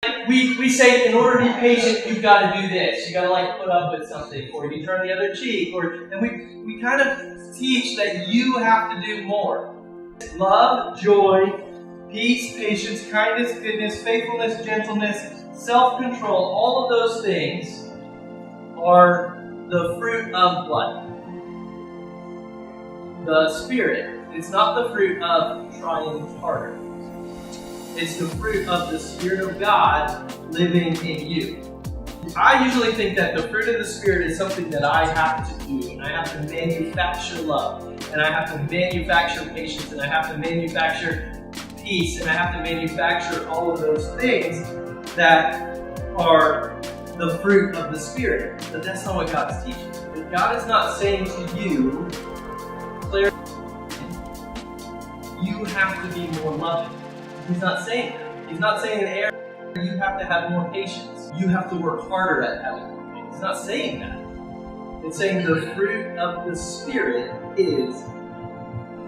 We say in order to be patient, you've got to do this. You got to like put up with something, or you turn the other cheek, and we kind of teach that you have to do more. Love, joy, peace, patience, kindness, goodness, faithfulness, gentleness, self-control, all of those things are the fruit of what? The Spirit. It's not the fruit of trying harder. It's the fruit of the Spirit of God living in you. I usually think that the fruit of the Spirit is something that I have to do, and I have to manufacture love, and I have to manufacture patience, and I have to manufacture peace, and I have to manufacture all of those things that are the fruit of the Spirit. But that's not what God is teaching. God is not saying to you, Claire, you have to be more loving. He's not saying that. He's not saying, Aaron, you have to have more patience. You have to work harder at having more patience. He's not saying that. It's saying the fruit of the Spirit is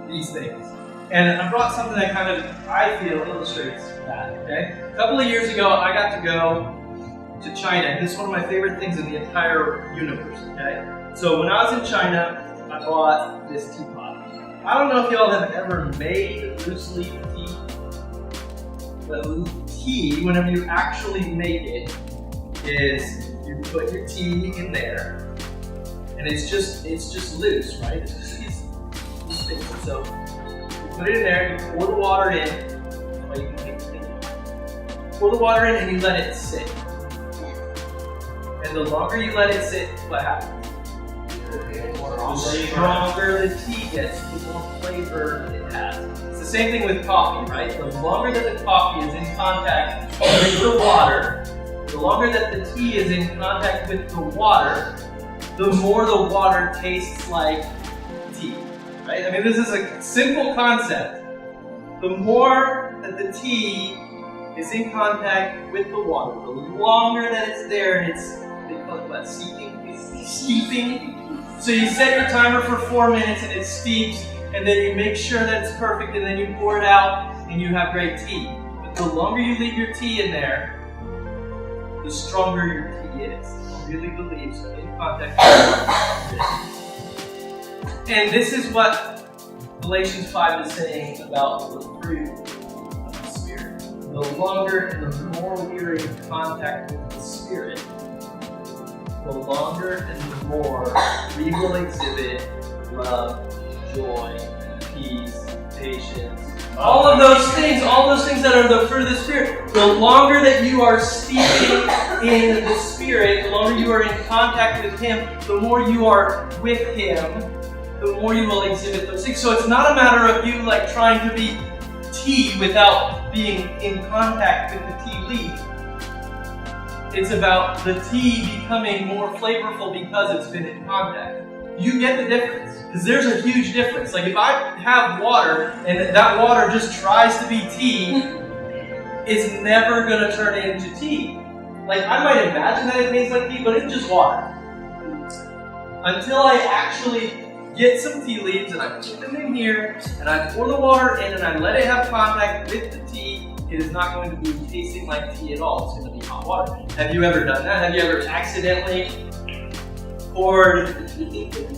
these things. And I brought something that kind of, I feel, illustrates that, okay? A couple of years ago, I got to go to China. This is one of my favorite things in the entire universe, okay? So when I was in China, I bought this teapot. I don't know if y'all have ever made loose leaf tea. But tea, whenever you actually make it, is you put your tea in there, and it's just loose, right? It's just these things. So you put it in there, you pour the water in. Well, you can make it. Pour the water in, and you let it sit. And the longer you let it sit, what happens? The stronger the tea gets, the more flavor it has. It's the same thing with coffee, right? The longer that the coffee is in contact with the water, the longer that the tea is in contact with the water, the more the water tastes like tea, right? I mean, this is a simple concept. The more that the tea is in contact with the water, the longer that it's there, and they call it what? Steeping. So you set your timer for 4 minutes and it steeps, and then you make sure that it's perfect, and then you pour it out and you have great tea. But the longer you leave your tea in there, the stronger your tea is. The longer you leave the leaves in contact with it. And this is what Galatians 5 is saying about the fruit of the Spirit. The longer and the more we are in contact with the Spirit, the longer and the more we will exhibit love, joy, peace, patience, all those things that are the fruit of the Spirit. The longer that you are steeping in the Spirit, the longer you are in contact with Him, the more you are with Him, the more you will exhibit those things. So it's not a matter of you like trying to be tea without being in contact with the tea leaf. It's about the tea becoming more flavorful because it's been in contact. You get the difference, because there's a huge difference. Like if I have water and that water just tries to be tea, it's never going to turn into tea. Like I might imagine that it tastes like tea, but it's just water. Until I actually get some tea leaves and I put them in here and I pour the water in and I let it have contact with the tea, it is not going to be tasting like tea at all. It's going to be hot water. Have you ever done that? Have you ever accidentally poured,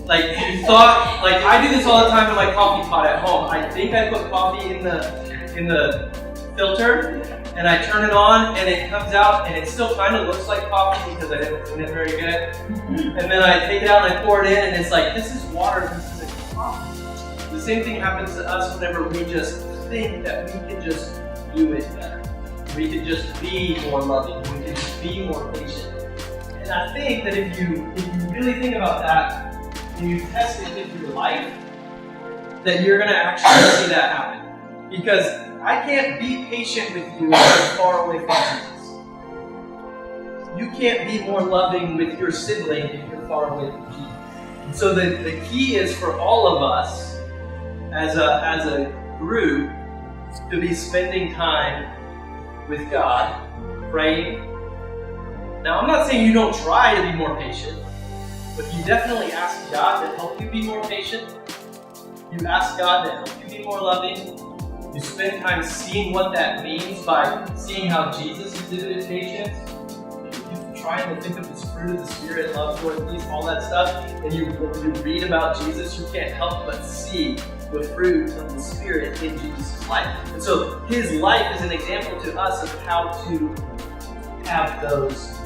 like you thought, like I do this all the time in my coffee pot at home. I think I put coffee in the filter and I turn it on and it comes out and it still kind of looks like coffee because I didn't clean it very good. And then I take it out and I pour it in and it's like, this is water, this isn't coffee. The same thing happens to us whenever we just think that we can just do it better. We can just be more loving. We can just be more patient. And I think that if you really think about that and you test it in your life, that you're going to actually see that happen. Because I can't be patient with you if you're far away from Jesus. You can't be more loving with your sibling if you're far away from Jesus. And so the key is for all of us as a group to be spending time with God, praying. Now, I'm not saying you don't try to be more patient, but you definitely ask God to help you be more patient. You ask God to help you be more loving. you spend time seeing what that means by seeing how Jesus exhibited patience, trying to think of this fruit of the Spirit, love, joy, peace, all that stuff, and you read about Jesus, you can't help but see the fruit of the Spirit in Jesus' life. And so his life is an example to us of how to have those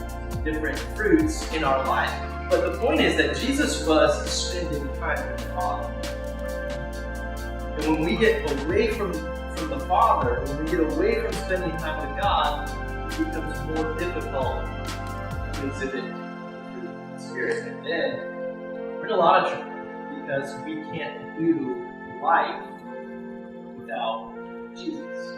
different fruits in our life. But the point is that Jesus was spending time with the Father. And when we get away from the Father, when we get away from spending time with God, it becomes more difficult to exhibit the Spirit. And then we're in a lot of trouble because we can't do life without Jesus.